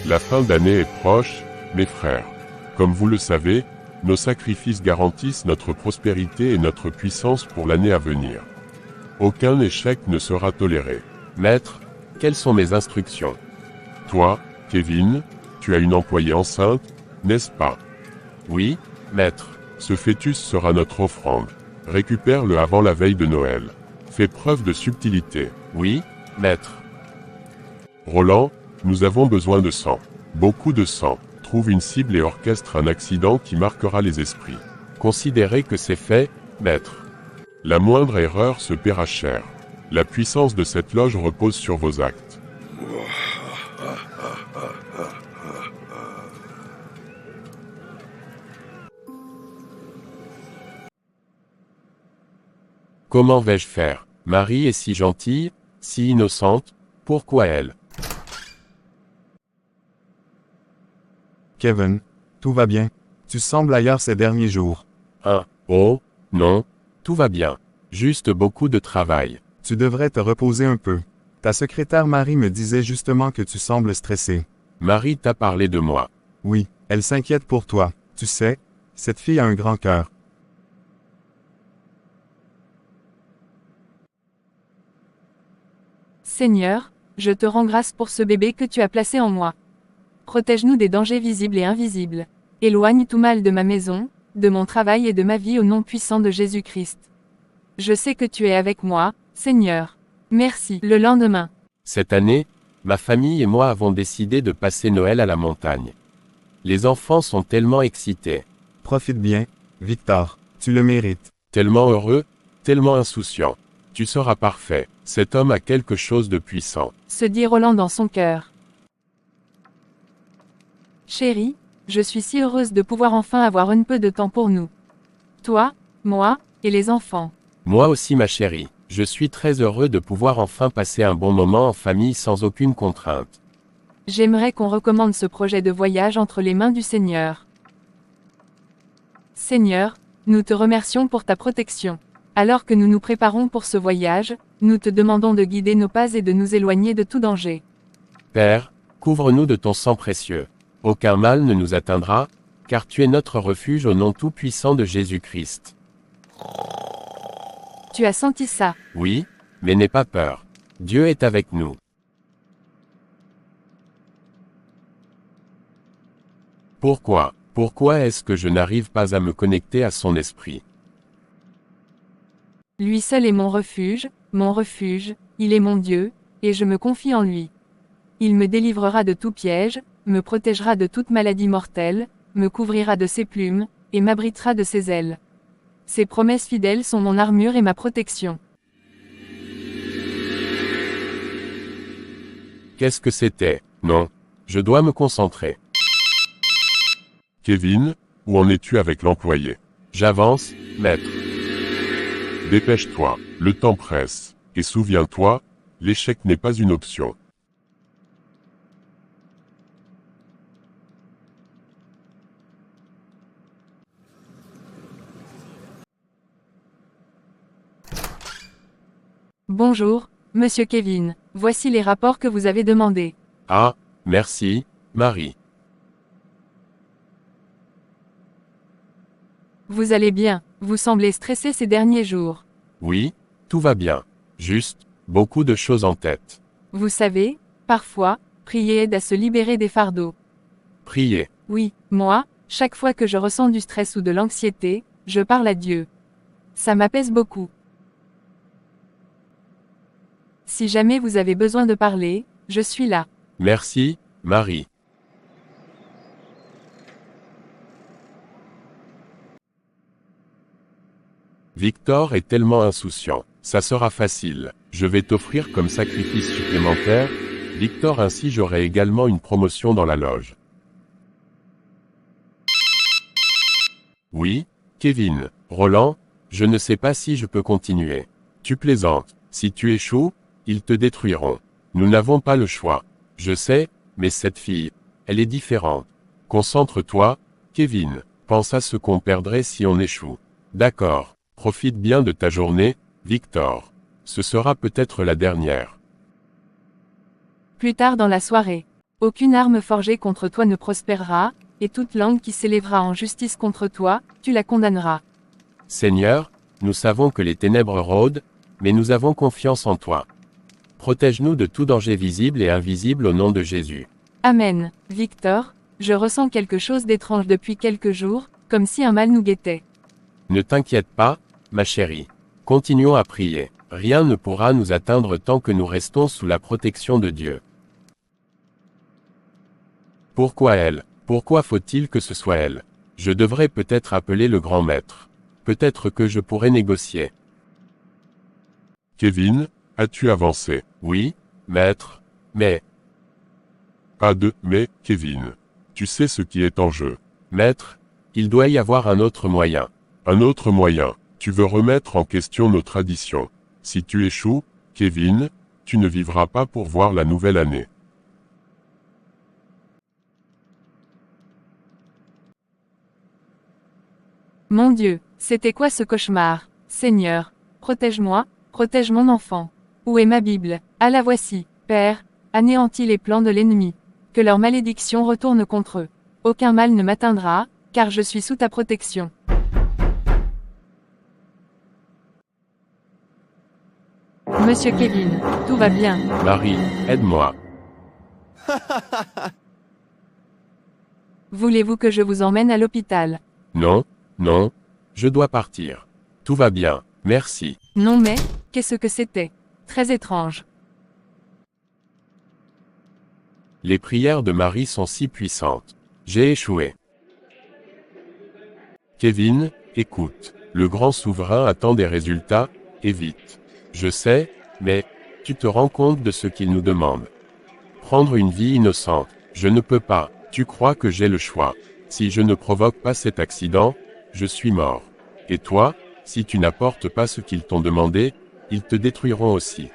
La fin d'année est proche, mes frères. Comme vous le savez, nos sacrifices garantissent notre prospérité et notre puissance pour l'année à venir. Aucun échec ne sera toléré. Maître, quelles sont mes instructions? Toi, Kevin, tu as une employée enceinte, n'est-ce pas? Oui, maître. Ce fœtus sera notre offrande. Récupère-le avant la veille de Noël. Fais preuve de subtilité. Oui, maître. Roland, nous avons besoin de sang. Beaucoup de sang. Trouve une cible et orchestre un accident qui marquera les esprits. Considérez que c'est fait, maître. La moindre erreur se paiera cher. La puissance de cette loge repose sur vos actes. Comment vais-je faire? Marie est si gentille, si innocente, pourquoi elle? Kevin, tout va bien. Tu sembles ailleurs ces derniers jours. Oh, non, tout va bien. Juste beaucoup de travail. Tu devrais te reposer un peu. Ta secrétaire Marie me disait justement que tu sembles stressé. Marie t'a parlé de moi. Oui, elle s'inquiète pour toi. Tu sais, cette fille a un grand cœur. Seigneur, je te rends grâce pour ce bébé que tu as placé en moi. Protège-nous des dangers visibles et invisibles. Éloigne tout mal de ma maison, de mon travail et de ma vie au nom puissant de Jésus-Christ. Je sais que tu es avec moi, Seigneur. Merci. Le lendemain. Cette année, ma famille et moi avons décidé de passer Noël à la montagne. Les enfants sont tellement excités. Profite bien, Victor. Tu le mérites. Tellement heureux, tellement insouciant. Tu seras parfait. Cet homme a quelque chose de puissant. Se dit Roland dans son cœur. Chérie, je suis si heureuse de pouvoir enfin avoir un peu de temps pour nous. Toi, moi, et les enfants. Moi aussi ma chérie, je suis très heureux de pouvoir enfin passer un bon moment en famille sans aucune contrainte. J'aimerais qu'on recommande ce projet de voyage entre les mains du Seigneur. Seigneur, nous te remercions pour ta protection. Alors que nous nous préparons pour ce voyage, nous te demandons de guider nos pas et de nous éloigner de tout danger. Père, couvre-nous de ton sang précieux. Aucun mal ne nous atteindra, car tu es notre refuge au nom tout-puissant de Jésus-Christ. Tu as senti ça? Oui, mais n'aie pas peur. Dieu est avec nous. Pourquoi est-ce que je n'arrive pas à me connecter à son esprit? Lui seul est mon refuge, il est mon Dieu, et je me confie en lui. Il me délivrera de tout piège, me protégera de toute maladie mortelle, me couvrira de ses plumes, et m'abritera de ses ailes. Ses promesses fidèles sont mon armure et ma protection. Qu'est-ce que c'était? Non, je dois me concentrer. Kevin, où en es-tu avec l'employé? J'avance, maître. Dépêche-toi, le temps presse. Et souviens-toi, l'échec n'est pas une option. Bonjour, Monsieur Kevin. Voici les rapports que vous avez demandés. Ah, merci, Marie. Vous allez bien, vous semblez stressé ces derniers jours. Oui, tout va bien. Juste, beaucoup de choses en tête. Vous savez, parfois, prier aide à se libérer des fardeaux. Priez. Oui, moi, chaque fois que je ressens du stress ou de l'anxiété, je parle à Dieu. Ça m'apaise beaucoup. Si jamais vous avez besoin de parler, je suis là. Merci, Marie. Victor est tellement insouciant. Ça sera facile. Je vais t'offrir comme sacrifice supplémentaire, Victor, ainsi j'aurai également une promotion dans la loge. Oui, Kevin. Roland, je ne sais pas si je peux continuer. Tu plaisantes. Si tu échoues, ils te détruiront. Nous n'avons pas le choix. Je sais, mais cette fille, elle est différente. Concentre-toi, Kevin. Pense à ce qu'on perdrait si on échoue. D'accord. Profite bien de ta journée, Victor. Ce sera peut-être la dernière. Plus tard dans la soirée. Aucune arme forgée contre toi ne prospérera, et toute langue qui s'élèvera en justice contre toi, tu la condamneras. Seigneur, nous savons que les ténèbres rôdent, mais nous avons confiance en toi. Protège-nous de tout danger visible et invisible au nom de Jésus. Amen. Victor, je ressens quelque chose d'étrange depuis quelques jours, comme si un mal nous guettait. Ne t'inquiète pas, ma chérie. Continuons à prier. Rien ne pourra nous atteindre tant que nous restons sous la protection de Dieu. Pourquoi elle? Pourquoi faut-il que ce soit elle? Je devrais peut-être appeler le grand maître. Peut-être que je pourrais négocier. Kevin, as-tu avancé? Oui, maître, mais, Pas de « mais », Kevin. Tu sais ce qui est en jeu. maître, il doit y avoir un autre moyen. Un autre moyen. Tu veux remettre en question nos traditions. Si tu échoues, Kevin, tu ne vivras pas pour voir la nouvelle année. Mon Dieu, c'était quoi ce cauchemar? Seigneur, protège-moi, protège mon enfant. Où est ma Bible? Ah la voici. Père, anéantis les plans de l'ennemi. Que leur malédiction retourne contre eux. Aucun mal ne m'atteindra, car je suis sous ta protection. Monsieur Kevin, tout va bien. Marie, aide-moi. Voulez-vous que je vous emmène à l'hôpital? Non, non, je dois partir. Tout va bien, merci. Non mais, qu'est-ce que c'était? Très étrange. Les prières de Marie sont si puissantes. J'ai échoué. Kevin, écoute. Le grand souverain attend des résultats, et vite. Je sais, mais, tu te rends compte de ce qu'il nous demande. Prendre une vie innocente, je ne peux pas. Tu crois que j'ai le choix. Si je ne provoque pas cet accident, je suis mort. Et toi, si tu n'apportes pas ce qu'ils t'ont demandé, ils te détruiront aussi.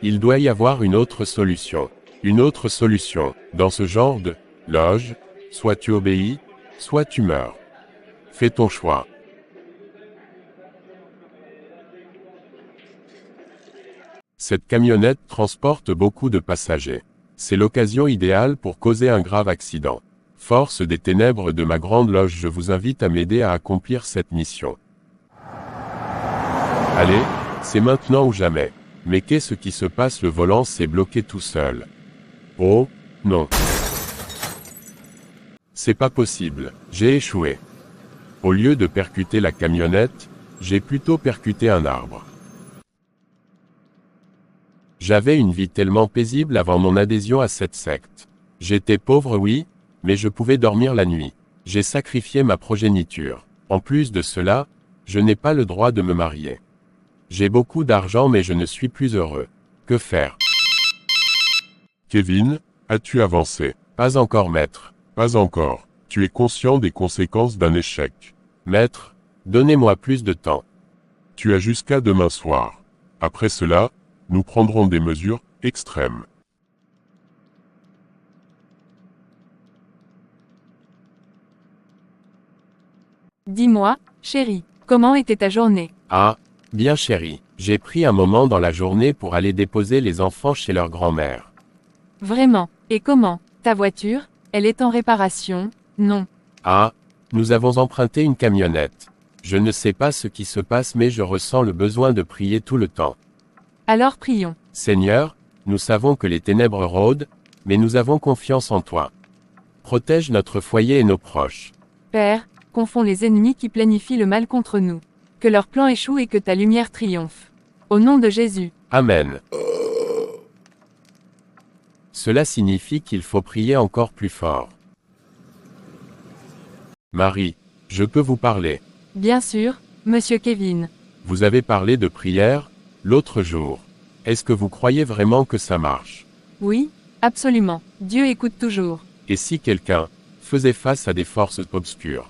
Il doit y avoir une autre solution. Une autre solution. Dans ce genre de loge, soit tu obéis, soit tu meurs. Fais ton choix. Cette camionnette transporte beaucoup de passagers. C'est l'occasion idéale pour causer un grave accident. Force des ténèbres de ma grande loge, je vous invite à m'aider à accomplir cette mission. Allez, c'est maintenant ou jamais. Mais qu'est-ce qui se passe? Le volant s'est bloqué tout seul. Oh, non. C'est pas possible, j'ai échoué. Au lieu de percuter la camionnette, j'ai plutôt percuté un arbre. J'avais une vie tellement paisible avant mon adhésion à cette secte. J'étais pauvre, oui, mais je pouvais dormir la nuit. J'ai sacrifié ma progéniture. En plus de cela, je n'ai pas le droit de me marier. J'ai beaucoup d'argent mais je ne suis plus heureux. Que faire? Kevin, as-tu avancé? Pas encore, maître. Pas encore. Tu es conscient des conséquences d'un échec. Maître, donnez-moi plus de temps. Tu as jusqu'à demain soir. Après cela, nous prendrons des mesures extrêmes. Dis-moi, chérie, comment était ta journée? Ah, bien chérie, j'ai pris un moment dans la journée pour aller déposer les enfants chez leur grand-mère. Vraiment, et comment? Ta voiture, elle est en réparation? Non. Ah, nous avons emprunté une camionnette. Je ne sais pas ce qui se passe mais je ressens le besoin de prier tout le temps. Alors prions. Seigneur, nous savons que les ténèbres rôdent, mais nous avons confiance en toi. Protège notre foyer et nos proches. Père, confonds les ennemis qui planifient le mal contre nous. Que leur plan échoue et que ta lumière triomphe. Au nom de Jésus. Amen. Cela signifie qu'il faut prier encore plus fort. Marie, je peux vous parler. Bien sûr, Monsieur Kevin. Vous avez parlé de prière, l'autre jour. Est-ce que vous croyez vraiment que ça marche? Oui, absolument. Dieu écoute toujours. Et si quelqu'un faisait face à des forces obscures?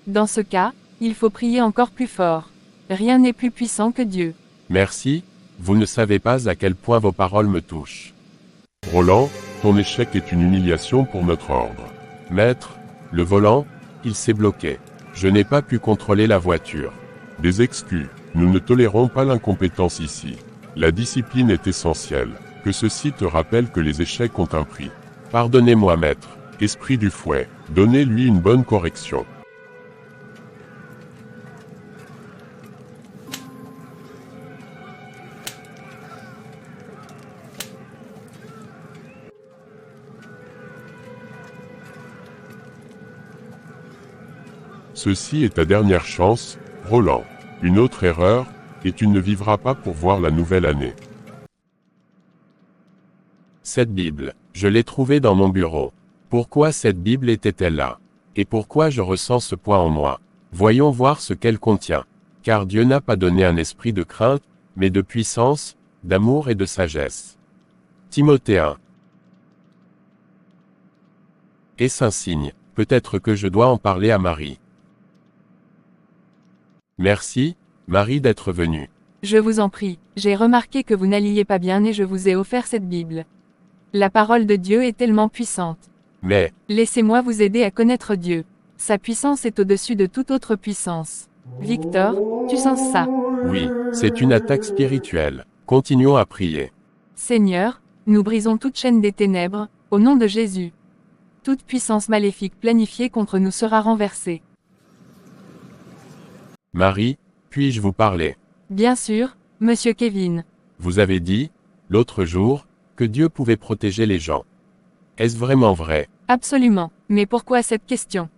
Dans ce cas, il faut prier encore plus fort. Rien n'est plus puissant que Dieu. Merci, vous ne savez pas à quel point vos paroles me touchent. Roland, ton échec est une humiliation pour notre ordre. Maître, le volant, il s'est bloqué. Je n'ai pas pu contrôler la voiture. Des excuses. Nous ne tolérons pas l'incompétence ici. La discipline est essentielle. Que ceci te rappelle que les échecs ont un prix. Pardonnez-moi, maître. Esprit du fouet, donnez-lui une bonne correction. Ceci est ta dernière chance, Roland. Une autre erreur, et tu ne vivras pas pour voir la nouvelle année. Cette Bible, je l'ai trouvée dans mon bureau. Pourquoi cette Bible était-elle là? Et pourquoi je ressens ce poids en moi? Voyons voir ce qu'elle contient. Car Dieu n'a pas donné un esprit de crainte, mais de puissance, d'amour et de sagesse. Timothée 1. Est-ce un signe? Peut-être que je dois en parler à Marie. Merci, Marie, d'être venue. Je vous en prie, j'ai remarqué que vous n'alliez pas bien et je vous ai offert cette Bible. La parole de Dieu est tellement puissante. Mais, Laissez-moi vous aider à connaître Dieu. Sa puissance est au-dessus de toute autre puissance. Victor, tu sens ça? oui, c'est une attaque spirituelle. Continuons à prier. Seigneur, nous brisons toute chaîne des ténèbres, au nom de Jésus. Toute puissance maléfique planifiée contre nous sera renversée. Marie, puis-je vous parler? Bien sûr, Monsieur Kevin. Vous avez dit, l'autre jour, que Dieu pouvait protéger les gens. Est-ce vraiment vrai? Absolument. Mais pourquoi cette question?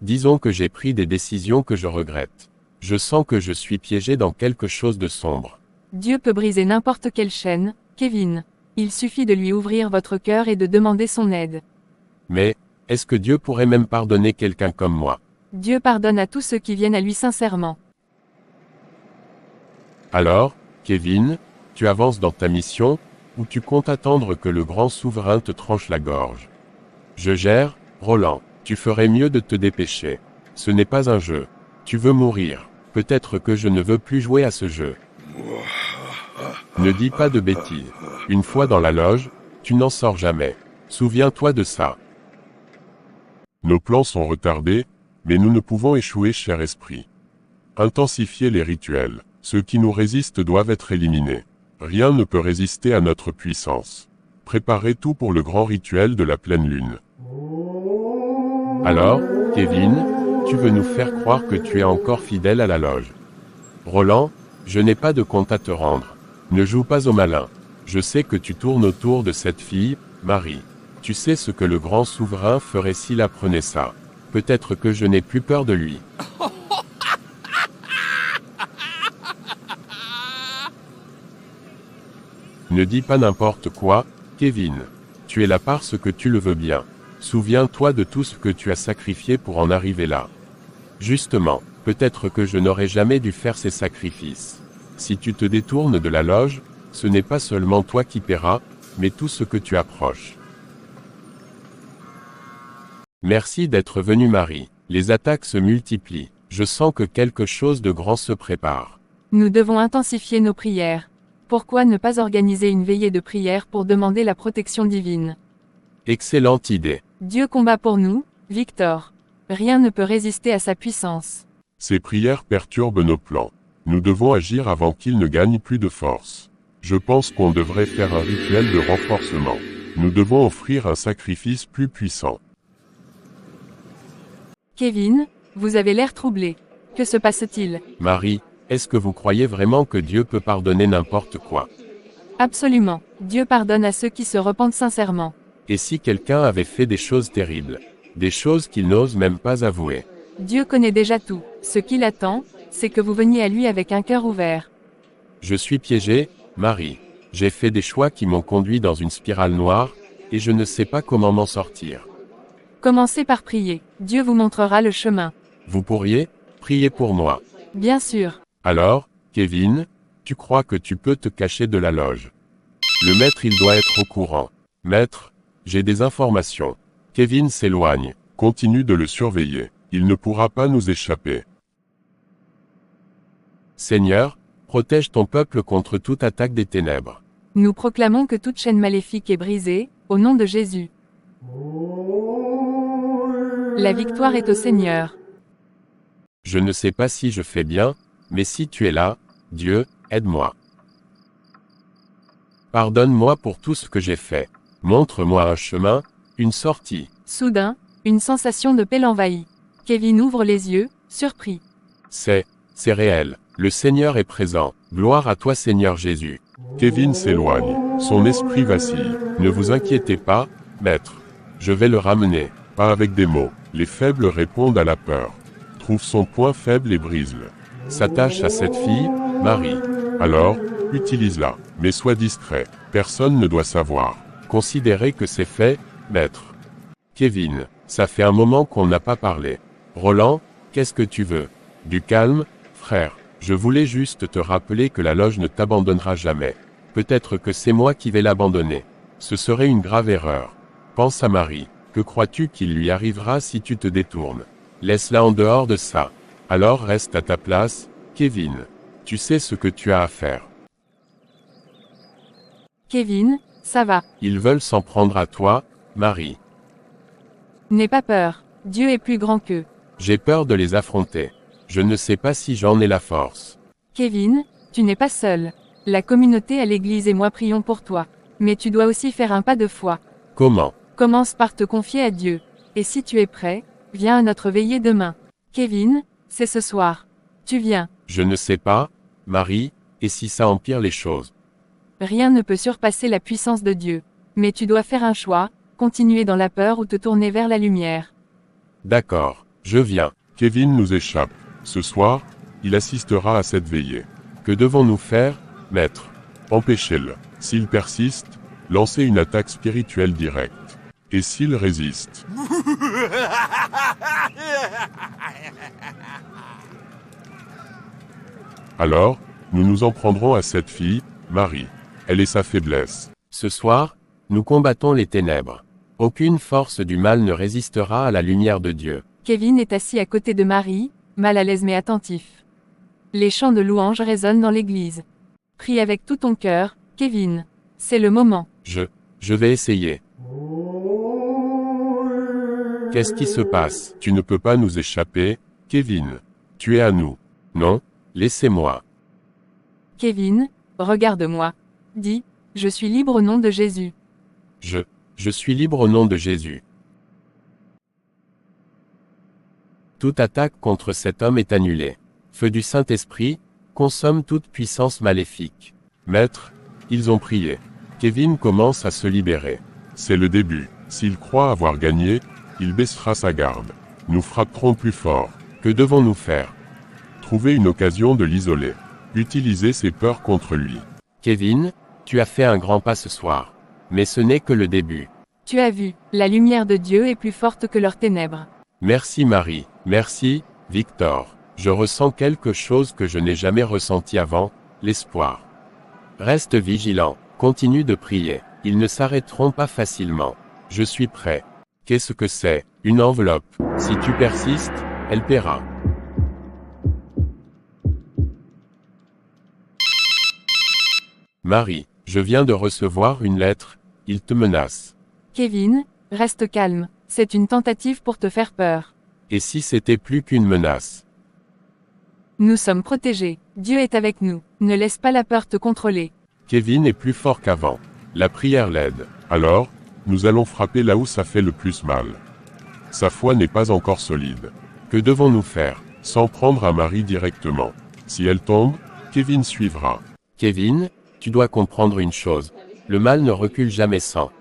Disons que j'ai pris des décisions que je regrette. Je sens que je suis piégé dans quelque chose de sombre. Dieu peut briser n'importe quelle chaîne, Kevin. Il suffit de lui ouvrir votre cœur et de demander son aide. Mais, est-ce que Dieu pourrait même pardonner quelqu'un comme moi? Dieu pardonne à tous ceux qui viennent à lui sincèrement. Alors, Kevin, tu avances dans ta mission, ou tu comptes attendre que le grand souverain te tranche la gorge? Je gère, Roland. Tu ferais mieux de te dépêcher. Ce n'est pas un jeu. Tu veux mourir. Peut-être que je ne veux plus jouer à ce jeu. Ne dis pas de bêtises. Une fois dans la loge, tu n'en sors jamais. Souviens-toi de ça. Nos plans sont retardés, mais nous ne pouvons échouer, cher esprit. Intensifiez les rituels. Ceux qui nous résistent doivent être éliminés. Rien ne peut résister à notre puissance. Préparez tout pour le grand rituel de la pleine lune. Alors, Kevin, tu veux nous faire croire que tu es encore fidèle à la loge. Roland, je n'ai pas de compte à te rendre. Ne joue pas au malin. Je sais que tu tournes autour de cette fille, Marie. Tu sais ce que le grand souverain ferait s'il apprenait ça. Peut-être que je n'ai plus peur de lui. Ne dis pas n'importe quoi, Kevin. Tu es là parce que tu le veux bien. Souviens-toi de tout ce que tu as sacrifié pour en arriver là. Justement, peut-être que je n'aurais jamais dû faire ces sacrifices. Si tu te détournes de la loge, ce n'est pas seulement toi qui paieras, mais tout ce que tu approches. Merci d'être venue, Marie. Les attaques se multiplient. Je sens que quelque chose de grand se prépare. Nous devons intensifier nos prières. Pourquoi ne pas organiser une veillée de prière pour demander la protection divine? Excellente idée. Dieu combat pour nous, Victor. Rien ne peut résister à sa puissance. Ces prières perturbent nos plans. Nous devons agir avant qu'ils ne gagnent plus de force. Je pense qu'on devrait faire un rituel de renforcement. Nous devons offrir un sacrifice plus puissant. Kevin, vous avez l'air troublé. Que se passe-t-il? Marie, est-ce que vous croyez vraiment que Dieu peut pardonner n'importe quoi? Absolument. Dieu pardonne à ceux qui se repentent sincèrement. Et si quelqu'un avait fait des choses terribles? Des choses qu'il n'ose même pas avouer? Dieu connaît déjà tout. Ce qu'il attend, c'est que vous veniez à lui avec un cœur ouvert. Je suis piégé, Marie. J'ai fait des choix qui m'ont conduit dans une spirale noire, et je ne sais pas comment m'en sortir. Commencez par prier. Dieu vous montrera le chemin. Vous pourriez prier pour moi? Bien sûr. Alors, Kevin, tu crois que tu peux te cacher de la loge? Le maître, il doit être au courant. Maître, j'ai des informations. Kevin s'éloigne. Continue de le surveiller. Il ne pourra pas nous échapper. Seigneur, protège ton peuple contre toute attaque des ténèbres. Nous proclamons que toute chaîne maléfique est brisée, au nom de Jésus. La victoire est au Seigneur. Je ne sais pas si je fais bien, mais si tu es là, Dieu, aide-moi. Pardonne-moi pour tout ce que j'ai fait. Montre-moi un chemin, Une sortie. Soudain, une sensation de paix l'envahit. Kevin ouvre les yeux, surpris. C'est réel. Le Seigneur est présent. Gloire à toi Seigneur Jésus. Kevin s'éloigne. Son esprit vacille. Ne vous inquiétez pas, maître. Je vais le ramener. Pas avec des mots. Les faibles répondent à la peur. Trouve son point faible et brise-le. S'attache à cette fille, Marie. Alors, utilise-la. Mais sois discret. Personne ne doit savoir. Considérez que c'est fait, maître. Kevin, ça fait un moment qu'on n'a pas parlé. Roland, qu'est-ce que tu veux? Du calme, frère. Je voulais juste te rappeler que la loge ne t'abandonnera jamais. Peut-être que c'est moi qui vais l'abandonner. Ce serait une grave erreur. Pense à Marie. Que crois-tu qu'il lui arrivera si tu te détournes? Laisse-la en dehors de ça. Alors reste à ta place, Kevin. Tu sais ce que tu as à faire. Kevin, ça va. Ils veulent s'en prendre à toi, Marie. N'aie pas peur. Dieu est plus grand qu'eux. J'ai peur de les affronter. Je ne sais pas si j'en ai la force. Kevin, tu n'es pas seul. La communauté à l'église et moi prions pour toi. Mais tu dois aussi faire un pas de foi. Comment? Commence par te confier à Dieu. Et si tu es prêt, viens à notre veillée demain. Kevin, c'est ce soir. Tu viens. Je ne sais pas, Marie, et si ça empire les choses? Rien ne peut surpasser la puissance de Dieu. Mais tu dois faire un choix, continuer dans la peur ou te tourner vers la lumière. D'accord, je viens. Kevin nous échappe. Ce soir, il assistera à cette veillée. Que devons-nous faire, maître? Empêchez-le. S'il persiste, lancez une attaque spirituelle directe. Et s'il résiste, alors, nous nous en prendrons à cette fille, Marie. Elle est sa faiblesse. Ce soir, nous combattons les ténèbres. Aucune force du mal ne résistera à la lumière de Dieu. Kevin est assis à côté de Marie, mal à l'aise mais attentif. Les chants de louange résonnent dans l'église. Prie avec tout ton cœur, Kevin. C'est le moment. Je vais essayer. Qu'est-ce qui se passe? Tu ne peux pas nous échapper, Kevin. Tu es à nous. Non, laissez-moi. Kevin, regarde-moi. Dis, je suis libre au nom de Jésus. Je suis libre au nom de Jésus. Toute attaque contre cet homme est annulée. Feu du Saint-Esprit, consomme toute puissance maléfique. Maître, Ils ont prié. Kevin commence à se libérer. C'est le début. S'il croit avoir gagné, il baissera sa garde. Nous frapperons plus fort. Que devons-nous faire? Trouver une occasion de l'isoler. Utiliser ses peurs contre lui. Kevin, tu as fait un grand pas ce soir. Mais ce n'est que le début. Tu as vu, la lumière de Dieu est plus forte que leurs ténèbres. Merci Marie. Merci, Victor. Je ressens quelque chose que je n'ai jamais ressenti avant, l'espoir. Reste vigilant. Continue de prier. Ils ne s'arrêteront pas facilement. Je suis prêt. Qu'est-ce que c'est? Une enveloppe. Si tu persistes, elle paiera. Marie, je viens de recevoir une lettre. Il te menace. Kevin, reste calme. C'est une tentative pour te faire peur. Et si c'était plus qu'une menace? Nous sommes protégés. Dieu est avec nous. Ne laisse pas la peur te contrôler. Kevin est plus fort qu'avant. La prière l'aide. Alors, nous allons frapper là où ça fait le plus mal. Sa foi n'est pas encore solide. Que devons-nous faire? S'en prendre à Marie directement. Si elle tombe, Kevin suivra. Kevin, tu dois comprendre une chose. Le mal ne recule jamais sans.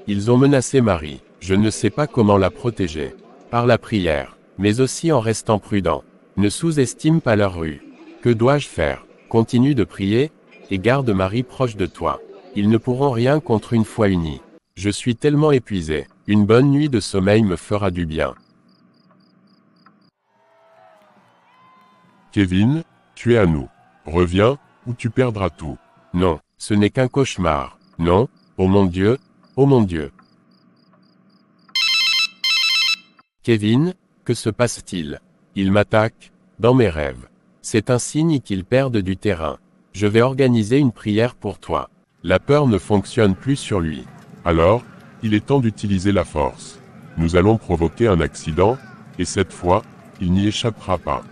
Ils ont menacé Marie. Je ne sais pas comment la protéger. Par la prière, mais aussi en restant prudent. Ne sous-estime pas leur rue. Que dois-je faire? Continue de prier, et garde Marie proche de toi. Ils ne pourront rien contre une foi unie. Je suis tellement épuisé. Une bonne nuit de sommeil me fera du bien. Kevin, tu es à nous. Reviens, ou tu perdras tout. Non, ce n'est qu'un cauchemar. Non, oh mon Dieu, oh mon Dieu. Kevin, que se passe-t-il? Il m'attaque, dans mes rêves. C'est un signe qu'il perde du terrain. Je vais organiser une prière pour toi. La peur ne fonctionne plus sur lui. Alors, il est temps d'utiliser la force. Nous allons provoquer un accident, et cette fois, il n'y échappera pas.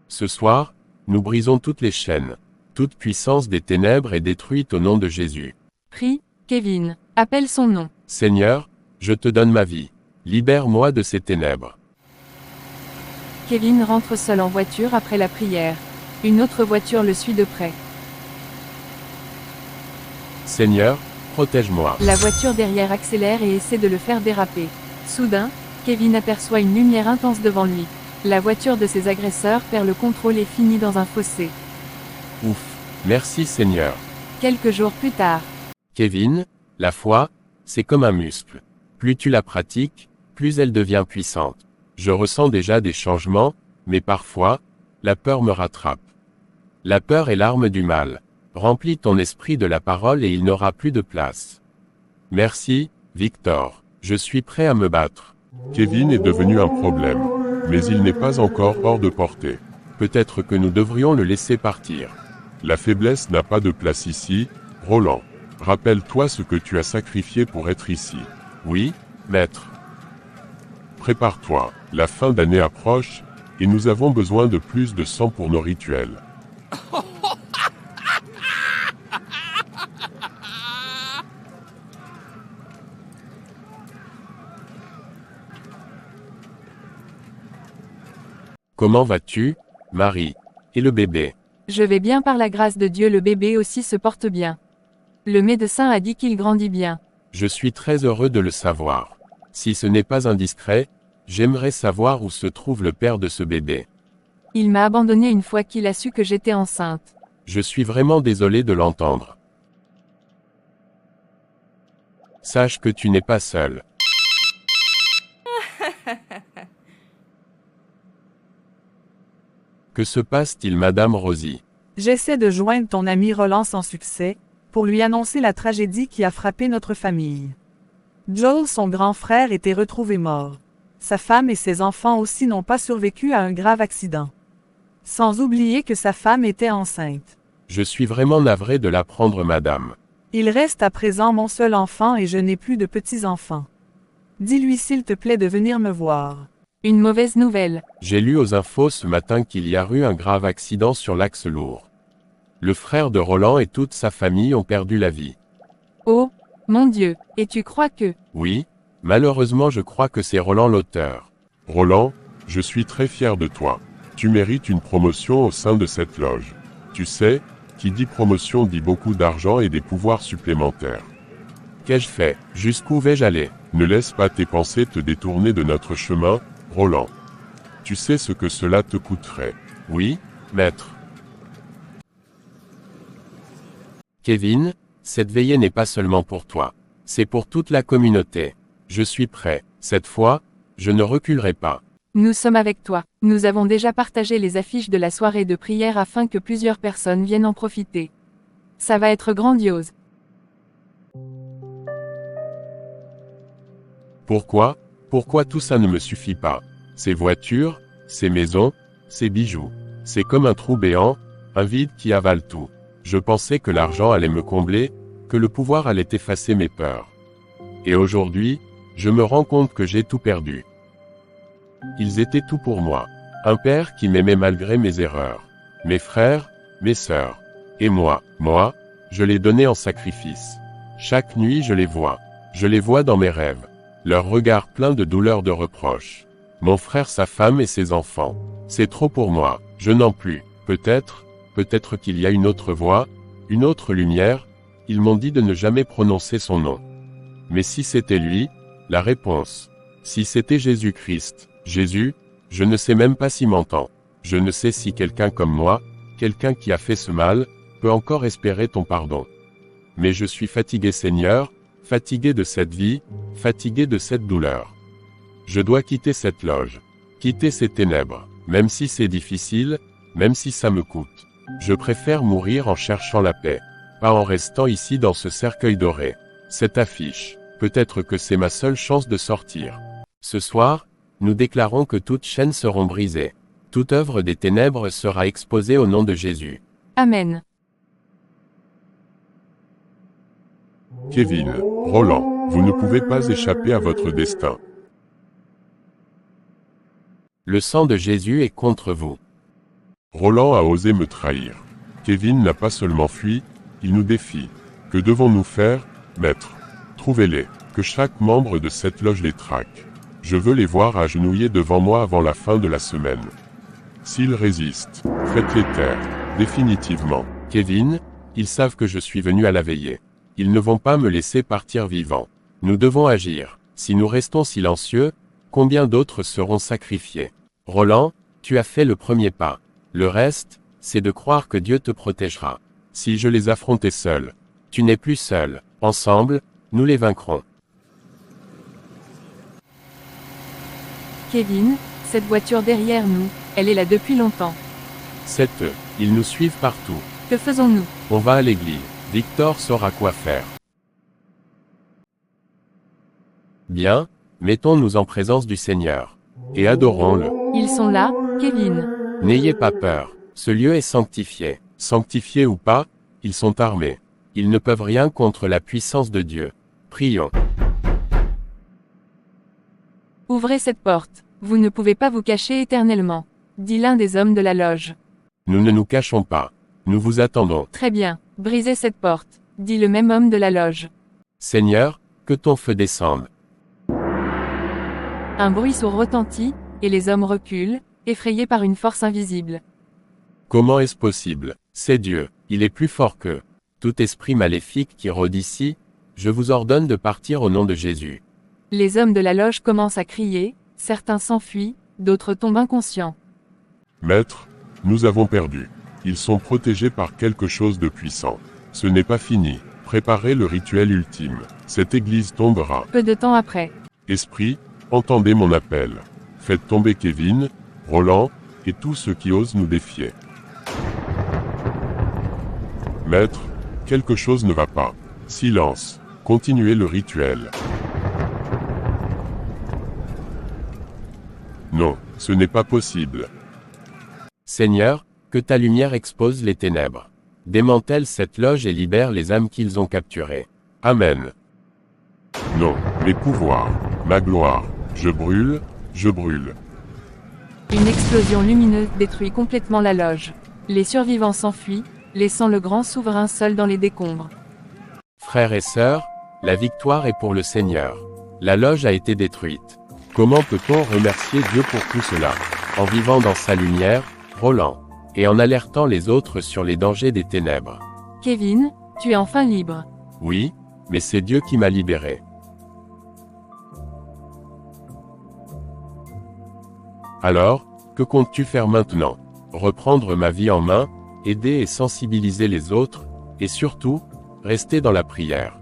Ce soir, nous brisons toutes les chaînes. Toute puissance des ténèbres est détruite au nom de Jésus. Prie, Kevin. Appelle son nom. Seigneur, je te donne ma vie. Libère-moi de ces ténèbres. Kevin rentre seul en voiture après la prière. Une autre voiture le suit de près. Seigneur, protège-moi. La voiture derrière accélère et essaie de le faire déraper. Soudain, Kevin aperçoit une lumière intense devant lui. La voiture de ses agresseurs perd le contrôle et finit dans un fossé. Ouf. Merci Seigneur. Quelques jours plus tard, Kevin, la foi, c'est comme un muscle. Plus tu la pratiques, plus elle devient puissante. Je ressens déjà des changements, mais parfois, la peur me rattrape. La peur est l'arme du mal. Remplis ton esprit de la parole et il n'aura plus de place. Merci, Victor. Je suis prêt à me battre. Kevin est devenu un problème, mais il n'est pas encore hors de portée. Peut-être que nous devrions le laisser partir. La faiblesse n'a pas de place ici, Roland. Rappelle-toi ce que tu as sacrifié pour être ici. Oui, maître. Prépare-toi, la fin d'année approche, et nous avons besoin de plus de sang pour nos rituels. Comment vas-tu, Marie? Et le bébé? je vais bien par la grâce de Dieu, le bébé aussi se porte bien. Le médecin a dit qu'il grandit bien. Je suis très heureux de le savoir. Si ce n'est pas indiscret, j'aimerais savoir où se trouve le père de ce bébé. Il m'a abandonné une fois qu'il a su que j'étais enceinte. Je suis vraiment désolé de l'entendre. Sache que tu n'es pas seul. Que se passe-t-il, Madame Rosie? J'essaie de joindre ton ami Roland sans succès, pour lui annoncer la tragédie qui a frappé notre famille. Joel, son grand frère, était retrouvé mort. Sa femme et ses enfants aussi n'ont pas survécu à un grave accident. Sans oublier que sa femme était enceinte. Je suis vraiment navré de l'apprendre, madame. Il reste à présent mon seul enfant et je n'ai plus de petits-enfants. Dis-lui s'il te plaît de venir me voir. Une mauvaise nouvelle. J'ai lu aux infos ce matin qu'il y a eu un grave accident sur l'axe lourd. Le frère de Roland et toute sa famille ont perdu la vie. Oh, mon Dieu, et tu crois que... Oui, malheureusement je crois que c'est Roland l'auteur. Roland, je suis très fier de toi. Tu mérites une promotion au sein de cette loge. Tu sais, qui dit promotion dit beaucoup d'argent et des pouvoirs supplémentaires. Qu'ai-je fait? Jusqu'où vais-je aller? Ne laisse pas tes pensées te détourner de notre chemin, Roland. Tu sais ce que cela te coûterait. Oui, maître. Kevin, cette veillée n'est pas seulement pour toi. C'est pour toute la communauté. Je suis prêt. Cette fois, je ne reculerai pas. Nous sommes avec toi. Nous avons déjà partagé les affiches de la soirée de prière afin que plusieurs personnes viennent en profiter. Ça va être grandiose. Pourquoi? Pourquoi tout ça ne me suffit pas? Ces voitures, ces maisons, ces bijoux. C'est comme un trou béant, un vide qui avale tout. Je pensais que l'argent allait me combler, que le pouvoir allait effacer mes peurs. Et aujourd'hui, je me rends compte que j'ai tout perdu. Ils étaient tout pour moi. Un père qui m'aimait malgré mes erreurs. Mes frères, mes sœurs. Et moi, je les donnais en sacrifice. Chaque nuit je les vois. Je les vois dans mes rêves. Leurs regards pleins de douleur, de reproches. Mon frère, sa femme et ses enfants. C'est trop pour moi. Je n'en plus. Peut-être qu'il y a une autre voie, une autre lumière. Ils m'ont dit de ne jamais prononcer son nom. Mais si c'était lui, la réponse. Si c'était Jésus-Christ, Jésus, je ne sais même pas s'il m'entend. Je ne sais si quelqu'un comme moi, quelqu'un qui a fait ce mal, peut encore espérer ton pardon. Mais je suis fatigué, Seigneur, fatigué de cette vie, fatigué de cette douleur. Je dois quitter cette loge, quitter ces ténèbres, même si c'est difficile, même si ça me coûte. Je préfère mourir en cherchant la paix, pas en restant ici dans ce cercueil doré. Cette affiche, peut-être que c'est ma seule chance de sortir. Ce soir, nous déclarons que toutes chaînes seront brisées. Toute œuvre des ténèbres sera exposée au nom de Jésus. Amen. Kevin, Roland, vous ne pouvez pas échapper à votre destin. Le sang de Jésus est contre vous. Roland a osé me trahir. Kevin n'a pas seulement fui, il nous défie. Que devons-nous faire, maître? Trouvez-les, que chaque membre de cette loge les traque. Je veux les voir agenouillés devant moi avant la fin de la semaine. S'ils résistent, faites-les taire, définitivement. Kevin, ils savent que je suis venu à la veillée. Ils ne vont pas me laisser partir vivant. Nous devons agir. Si nous restons silencieux, combien d'autres seront sacrifiés? Roland, tu as fait le premier pas. Le reste, c'est de croire que Dieu te protégera. Si je les affrontais seul, tu n'es plus seul. Ensemble, nous les vaincrons. Kevin, cette voiture derrière nous, elle est là depuis longtemps. C'est eux. Ils nous suivent partout. Que faisons-nous? On va à l'église. Victor saura quoi faire. Bien, mettons-nous en présence du Seigneur. Et adorons-le. Ils sont là, Kevin. N'ayez pas peur. Ce lieu est sanctifié. Sanctifiés ou pas, ils sont armés. Ils ne peuvent rien contre la puissance de Dieu. Prions. Ouvrez cette porte. Vous ne pouvez pas vous cacher éternellement, dit l'un des hommes de la loge. Nous ne nous cachons pas. Nous vous attendons. Très bien, brisez cette porte, dit le même homme de la loge. Seigneur, que ton feu descende. Un bruit sourd retentit, et les hommes reculent, effrayés par une force invisible. Comment est-ce possible? C'est Dieu, il est plus fort qu'eux. Tout esprit maléfique qui rôde ici, je vous ordonne de partir au nom de Jésus. Les hommes de la loge commencent à crier, certains s'enfuient, d'autres tombent inconscients. Maître, nous avons perdu. Ils sont protégés par quelque chose de puissant. Ce n'est pas fini. Préparez le rituel ultime. Cette église tombera. Peu de temps après. Esprit, entendez mon appel. Faites tomber Kevin, Roland, et tous ceux qui osent nous défier. Maître, quelque chose ne va pas. Silence. Continuez le rituel. Non, ce n'est pas possible. Seigneur, que ta lumière expose les ténèbres. Démantèle cette loge et libère les âmes qu'ils ont capturées. Amen. Non, mes pouvoirs, ma gloire, je brûle, je brûle. Une explosion lumineuse détruit complètement la loge. Les survivants s'enfuient, laissant le grand souverain seul dans les décombres. Frères et sœurs, la victoire est pour le Seigneur. La loge a été détruite. Comment peut-on remercier Dieu pour tout cela? En vivant dans sa lumière, Roland, et en alertant les autres sur les dangers des ténèbres. Kevin, tu es enfin libre. Oui, mais c'est Dieu qui m'a libéré. Alors, que comptes-tu faire maintenant? Reprendre ma vie en main, aider et sensibiliser les autres, et surtout, rester dans la prière.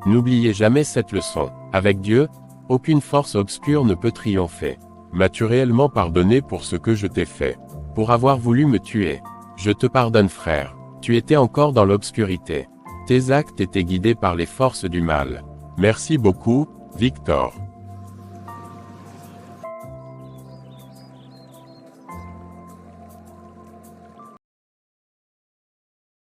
N'oubliez jamais cette leçon. Avec Dieu, aucune force obscure ne peut triompher. M'as-tu réellement pardonné pour ce que je t'ai fait? Pour avoir voulu me tuer? Je te pardonne, frère. Tu étais encore dans l'obscurité. Tes actes étaient guidés par les forces du mal. Merci beaucoup, Victor.